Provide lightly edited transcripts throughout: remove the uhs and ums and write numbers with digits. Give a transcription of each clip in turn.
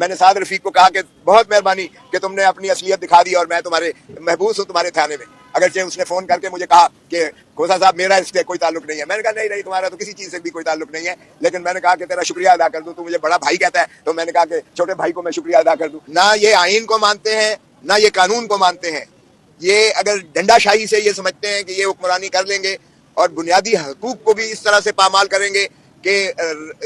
میں نے سعد رفیق کو کہا کہ بہت مہربانی کہ تم نے اپنی اصلیت دکھا دی اور میں تمہارے محبوس ہوں تمہارے تھانے میں، اگرچہ اس نے فون کر کے مجھے کہا کہ کھوسا صاحب میرا اس سے کوئی تعلق نہیں ہے. میں نے کہا نہیں تمہارا تو کسی چیز سے بھی کوئی تعلق نہیں ہے، لیکن میں نے کہا کہ تیرا شکریہ ادا کر دوں، تو مجھے بڑا بھائی کہتا ہے، تو میں نے کہا کہ چھوٹے بھائی کو میں شکریہ ادا کر دوں. نہ یہ آئین کو مانتے ہیں نہ یہ قانون کو مانتے ہیں. یہ اگر ڈنڈا شاہی سے یہ سمجھتے ہیں کہ یہ حکمرانی کر لیں گے اور بنیادی حقوق کو بھی اس طرح سے پامال کریں گے کہ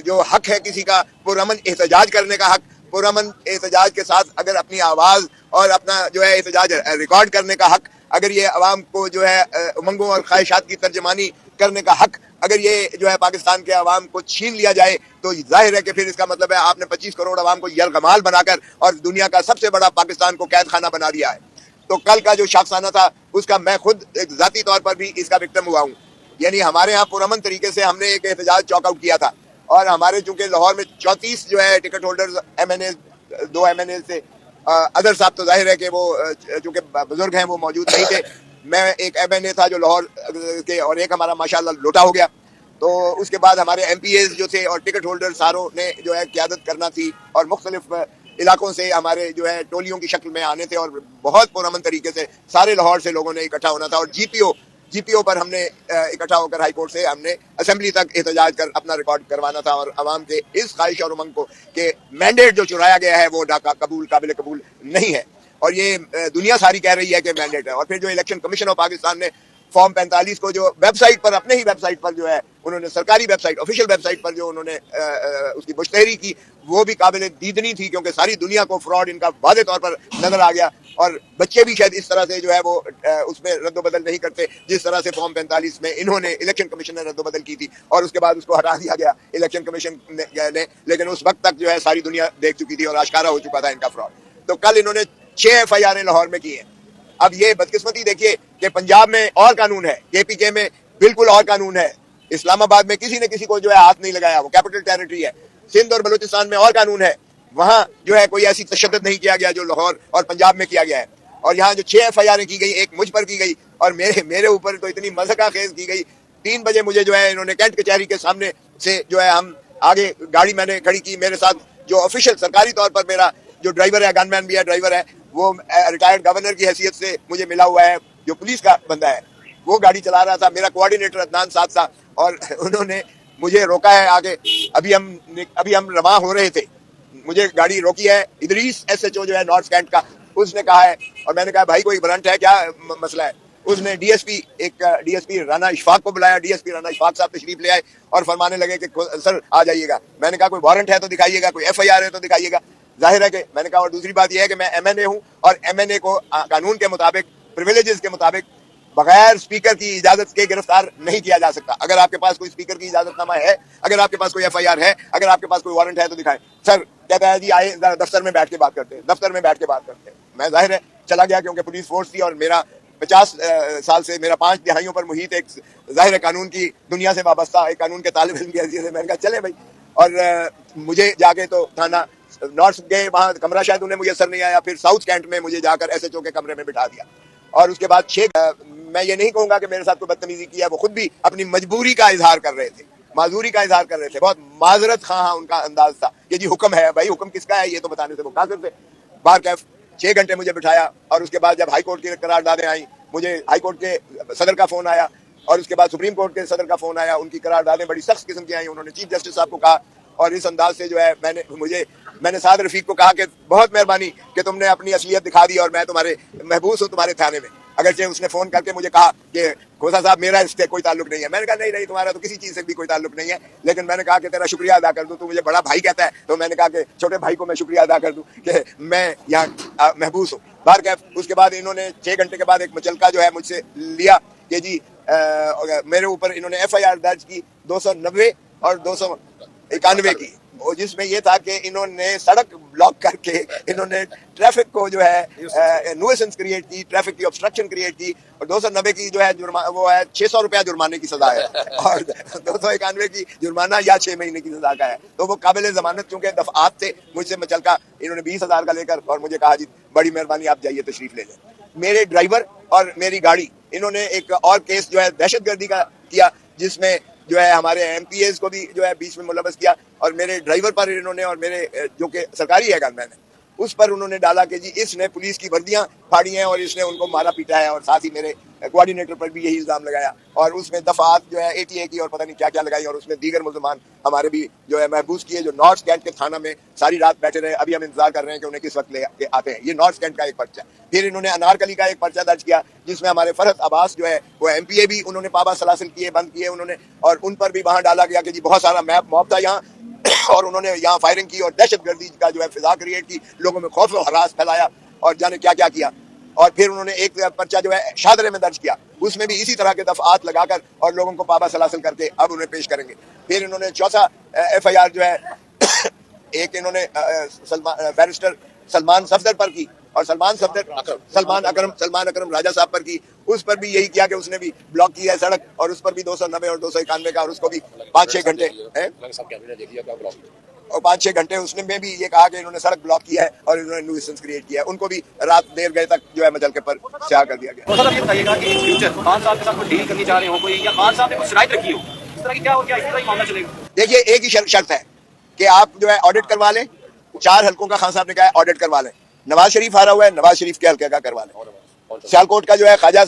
جو حق ہے کسی کا پرامن احتجاج کرنے کا حق، پرامن احتجاج کے ساتھ اگر اپنی آواز اور اپنا جو ہے احتجاج ریکارڈ کرنے کا حق، اگر یہ عوام کو جو ہے امنگوں اور خواہشات کی ترجمانی کرنے کا حق اگر یہ جو ہے پاکستان کے عوام کو چھین لیا جائے، تو ظاہر ہے کہ پھر اس کا مطلب ہے آپ نے 25 کروڑ عوام کو یرغمال بنا کر اور دنیا کا سب سے بڑا پاکستان کو قید خانہ بنا دیا ہے. تو کل کا جو شخصانہ تھا اس کا میں خود ایک ذاتی طور پر بھی اس کا وکٹم ہوا ہوں. یعنی ہمارے ہاں پرامن طریقے سے ہم نے ایک احتجاج چاک آؤٹ کیا تھا، اور ہمارے چونکہ لاہور میں 34 جو ہے ٹکٹ ہولڈرز ایم این اے 2 ایم این اے سے ادر صاحب تو ظاہر ہے کہ وہ چونکہ بزرگ ہیں وہ موجود نہیں تھے. میں ایک ایم این اے تھا جو لاہور کے، اور ایک ہمارا ماشاءاللہ لوٹا ہو گیا. تو اس کے بعد ہمارے ایم پی ایز جو تھے اور ٹکٹ ہولڈر ساروں نے جو ہے قیادت کرنا تھی، اور مختلف علاقوں سے ہمارے جو ہے ٹولیوں کی شکل میں آنے تھے، اور بہت پرامن طریقے سے سارے لاہور سے لوگوں نے اکٹھا ہونا تھا. اور جی پی او پر ہم نے اکٹھا ہو کر ہائی کورٹ سے ہم نے اسمبلی تک احتجاج کر اپنا ریکارڈ کروانا تھا، اور عوام کے اس خواہش اور امنگ کو کہ مینڈیٹ جو چرایا گیا ہے وہ قابل قبول نہیں ہے، اور یہ دنیا ساری کہہ رہی ہے کہ مینڈیٹ ہے. اور پھر جو الیکشن کمیشن آف پاکستان نے فارم 45 کو جو ویب سائٹ پر، اپنے ہی ویب سائٹ پر جو ہے انہوں نے سرکاری website, official website پر جو انہوں نے اس کی مشتہری کی، وہ بھی قابل دیدنی تھی، کیونکہ ساری دنیا کو فراڈ ان کا واضح طور پر نظر آ گیا. اور بچے بھی شاید اس طرح سے جو ہے وہ اس میں رد و بدل نہیں کرتے جس طرح سے فارم 45 میں انہوں نے الیکشن کمیشن نے رد و بدل کی تھی، اور اس کے بعد اس کو ہٹا دیا گیا الیکشن کمیشن نے. لیکن اس وقت تک جو ہے ساری دنیا دیکھ چکی تھی اور آشکارا ہو چکا تھا ان کا فراڈ. تو کل انہوں نے 6 ایف آئی آر لاہور میں کی ہیں. اب یہ بدقسمتی دیکھیے کہ پنجاب میں اور قانون ہے، کے پی کے میں بالکل اور قانون ہے، اسلام آباد میں کسی نے کسی کو جو ہے ہاتھ نہیں لگایا، وہ کیپٹل ٹیریٹری ہے. سندھ اور بلوچستان میں اور قانون ہے، وہاں جو ہے کوئی ایسی تشدد نہیں کیا گیا جو لاہور اور پنجاب میں کیا گیا ہے. اور یہاں جو 6 ایف آئی آر کی گئی، ایک مجھ پر کی گئی اور میرے اوپر تو اتنی مذہقہ خیز کی گئی. 3 بجے مجھے جو ہے انہوں نے کینٹ کچہری کے سامنے سے جو ہے ہم آگے گاڑی میں نے کھڑی کی، میرے ساتھ جو آفیشیل سرکاری طور پر میرا جو ڈرائیور ہے، گن مین بھی ہے، ڈرائیور ہے، وہ ریٹائرڈ گورنر کی حیثیت سے مجھے ملا ہوا ہے، جو پولیس کا بندہ ہے وہ گاڑی چلا رہا تھا. میرا کوآرڈینیٹر عدنان ساتھ تھا، اور انہوں نے مجھے روکا ہے آگے. ابھی ہم رواں ہو رہے تھے، مجھے گاڑی روکی ہے ادریس ایس ایچ او جو ہے نارتھ کینٹ کا، اس نے کہا ہے، اور میں نے کہا بھائی کوئی برنٹ ہے کیا مسئلہ ہے؟ اس نے D S P Rana Ashfaq کو بلایا. D S P Rana Ashfaq صاحب تشریف لے آئے اور فرمانے لگے کہ سر آ جائیے گا. میں نے کہا کوئی وارنٹ ہے تو دکھائیے گا، کوئی ایف آئی آر ہے تو دکھائیے گا. ظاہر ہے کہ میں نے کہا، اور دوسری بات یہ ہے کہ میں ایم این اے ہوں، اور ایم این اے کو قانون کے مطابق، پریویلیجز کے مطابق بغیر اسپیکر کی اجازت کے گرفتار نہیں کیا جا سکتا. اگر آپ کے پاس کوئی اسپیکر کی اجازت نامہ ہے، اگر آپ کے پاس کوئی ایف آئی آر ہے، اگر آپ کے پاس کوئی وارنٹ ہے تو دکھائیں. سر کہتا ہے جی آئے دفتر میں بیٹھ کے بات کرتے ہیں. میں ظاہر ہے چلا گیا، کیونکہ پولیس فورس تھی اور میرا 50 سال سے، میرا 5 دہائیوں پر محیط ایک ظاہر قانون کی دنیا سے وابستہ ایک قانون کے طالب علم کی حیثیت سے میں نے کہا چلے بھائی. اور مجھے جا کے تو تھانہ نارتھ گئے، وہاں کمرہ شاید انہیں میسر نہیں آیا، پھر ساؤتھ کینٹ میں مجھے جا کر ایس ایچ او کے کمرے میں بٹھا دیا. اور اس کے بعد میں یہ نہیں کہوں گا کہ میرے ساتھ کوئی بدتمیزی کی ہے، وہ خود بھی اپنی مجبوری کا اظہار کر رہے تھے، معذوری کا اظہار کر رہے تھے. بہت معذرت خواہ ان کا انداز تھا کہ جی حکم ہے. بھائی حکم کس کا ہے یہ تو بتانے سے وہ قاصر تھے. باہر کیف 6 گھنٹے مجھے بٹھایا، اور اس کے بعد جب ہائی کورٹ کی قراردادیں آئیں، مجھے ہائی کورٹ کے صدر کا فون آیا، اور اس کے بعد سپریم کورٹ کے صدر کا فون آیا. ان کی قراردادیں بڑی سخت قسم کی آئیں. انہوں نے چیف جسٹس صاحب کو کہا، اور اس انداز سے جو ہے میں نے سعد رفیق کو کہا کہ بہت مہربانی کہ تم نے اپنی اصلیت دکھا دی اور میں تمہارے محبوس ہوں تمہارے تھانے میں. اگرچہ اس نے فون کر کے مجھے کہا کہ کھوسا صاحب میرا اس سے کوئی تعلق نہیں ہے. میں نے کہا نہیں تمہارا تو کسی چیز سے بھی کوئی تعلق نہیں ہے، لیکن میں نے کہا کہ تیرا شکریہ ادا کر دوں، تو مجھے بڑا بھائی کہتا ہے، تو میں نے کہا کہ چھوٹے بھائی کو میں شکریہ ادا کر دوں کہ میں یہاں محبوس ہوں. باہر کیف اس کے بعد انہوں نے 6 گھنٹے کے بعد ایک مچلکا جو ہے مجھ سے لیا کہ جی میرے اوپر انہوں نے ایف آئی آر درج کی 290 اور 291 کی، جس میں یہ تھا کہ انہوں نے سڑک بلاک کر کے انہوں نے ٹریفک کو جو ہے نویسنس کریٹ کی، ٹریفک کی obstruction کریٹ کی. اور 290 کی جو ہے وہ ہے 600 روپیہ جرمانے کی سزا ہے، اور 291 کی جرمانہ یا 6 مہینے کی سزا کا ہے. تو وہ قابل ضمانت چونکہ دفعات تھے مجھ سے مچلکا، انہوں نے 20,000 کا لے کر اور مجھے کہا جی بڑی مہربانی آپ جائیے تشریف لے لیں. میرے ڈرائیور اور میری گاڑی، انہوں نے ایک اور کیس جو ہے دہشت گردی کا کیا، جس میں جو ہے ہمارے ایم پی ایز کو بھی جو ہے بیچ میں ملوث کیا، اور میرے ڈرائیور پر انہوں نے، اور میرے جو کہ سرکاری ہے گن مین ہے اس پر انہوں نے ڈالا کہ جی اس نے پولیس کی وردیاں پھاڑی ہیں اور اس نے ان کو مارا پیٹا ہے، اور ساتھ ہی میرے کوآرڈینیٹر پر بھی یہی الزام لگایا، اور اس میں دفعات جو ہے اے ٹی اے کی اور پتہ نہیں کیا کیا لگائی، اور اس میں دیگر ملزمان ہمارے بھی جو ہے محبوس کیے، جو نارتھ کینٹ کے تھانہ میں ساری رات بیٹھے رہے۔ ابھی ہم انتظار کر رہے ہیں کہ انہیں کس وقت لے کے آتے ہیں۔ یہ نارتھ کینٹ کا ایک پرچہ۔ پھر انہوں نے انارکلی کا ایک پرچہ درج کیا جس میں ہمارے فرحت عباس جو ہے وہ ایم پی اے بھی انہوں نے پابند سلاسل کیے، بند کیے انہوں نے، اور ان پر بھی وہاں ڈالا گیا کہ جی بہت سارا موب تھا یہاں اور انہوں نے یہاں فائرنگ کی اور دہشت گردی کا جو ہے فضا کریٹ کی، لوگوں میں خوف و ہراس پھیلایا اور جانے کیا کیا کیا۔ اور پھر انہوں نے ایک پرچہ جو ہے شاہدرے میں درج کیا، اس میں بھی اسی طرح کے دفعات لگا کر اور لوگوں کو پابند سلاسل کر کے اب انہیں پیش کریں گے۔ پھر انہوں نے چوتھا ایف آئی آر جو ہے ایک انہوں نے بیرسٹر سلمان صفدر پر کی، اور سلمان اکرم راجہ صاحب پر کی، اس پر بھی یہی کیا کہ اس نے بھی بلاک کی ہے سڑک، اور اس پر بھی 290 اور 291 کا، اور اس کو بھی 5-6 گھنٹے اور 5-6 گھنٹے اس نے میں بھی یہ کہا کہ انہوں نے سڑک بلاک کیا ہے اور انہوں نے نیوسنس کریٹ کیا ہے، ان کو بھی رات دیر گئے تک جو ہے مچل کے پر سیاہ کر دیا گیا۔ سر یہ بتائیے گا کہ فیوچر خان صاحب کے ساتھ کوئی ڈیل کرنی چاہ رہے ہو کوئی، یا خان صاحب نے کچھ شرائط رکھی ہو اس طرح کی، کیا ہو کیا اس طرح ہی معاملہ چلے گا؟ دیکھیے ایک ہی شرط ہے کہ آپ جو ہے آڈٹ کروا لیں، 4 حلقوں کا خان صاحب نے کہا ہے آڈٹ کروا لیں۔ نواز شریف آ رہا ہوا ہے، نواز شریف کے حلقے کا کروا لیں۔ سیالکوٹ کا جو ہے خواجہ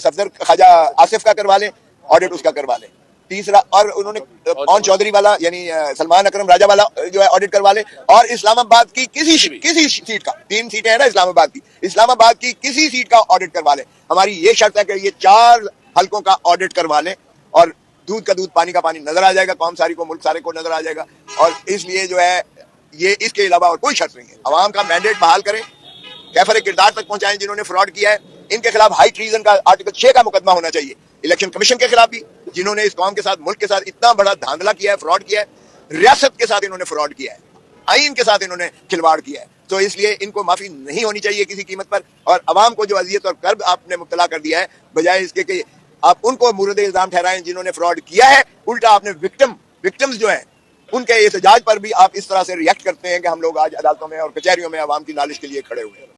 آصف کا کروا لیں، آڈٹ اس کا کروا لیں۔ تیسرا، اور انہوں نے پون چودھری والا یعنی سلمان اکرم راجہ والا جو ہے آڈٹ کروا لیں، اور اسلام آباد کی کسی سیٹ کا، 3 سیٹیں ہیں نا اسلام آباد کی، اسلام آباد کی کسی سیٹ کا آڈٹ کروا لیں۔ ہماری یہ شرط ہے کہ یہ 4 حلقوں کا آڈٹ کروا لیں، اور دودھ کا دودھ پانی کا پانی نظر آ جائے گا، قوم ساری کو، ملک سارے کو نظر آ جائے گا۔ اور اس لیے جو ہے یہ اس کے علاوہ اور کوئی شرط نہیں ہے۔ عوام کا مینڈیٹ بحال کریں، کیفر کردار تک پہنچائیں جنہوں نے فراڈ کیا ہے، ان کے خلاف ہائی ٹریزن کا آرٹیکل 6 کا مقدمہ ہونا چاہیے۔ الیکشن کمیشن کے خلاف بھی، جنہوں نے اس قوم کے ساتھ، ملک کے ساتھ اتنا بڑا دھاندلا کیا ہے، فراڈ کیا ہے، ریاست کے ساتھ انہوں نے فراڈ کیا ہے، آئین کے ساتھ انہوں نے کھلواڑ کیا ہے، تو اس لیے ان کو معافی نہیں ہونی چاہیے کسی قیمت پر۔ اور عوام کو جو اذیت اور کرب آپ نے مبتلا کر دیا ہے، بجائے اس کے کہ آپ ان کو مورد الزام ٹھہرائیں جنہوں نے فراڈ کیا ہے، الٹا آپ نے وکٹمز جو ہیں ان کے احتجاج پر بھی آپ اس طرح سے ریئیکٹ کرتے ہیں کہ ہم لوگ آج عدالتوں میں اور کچہریوں میں عوام کی نالش کے لیے کھڑے ہوئے ہیں۔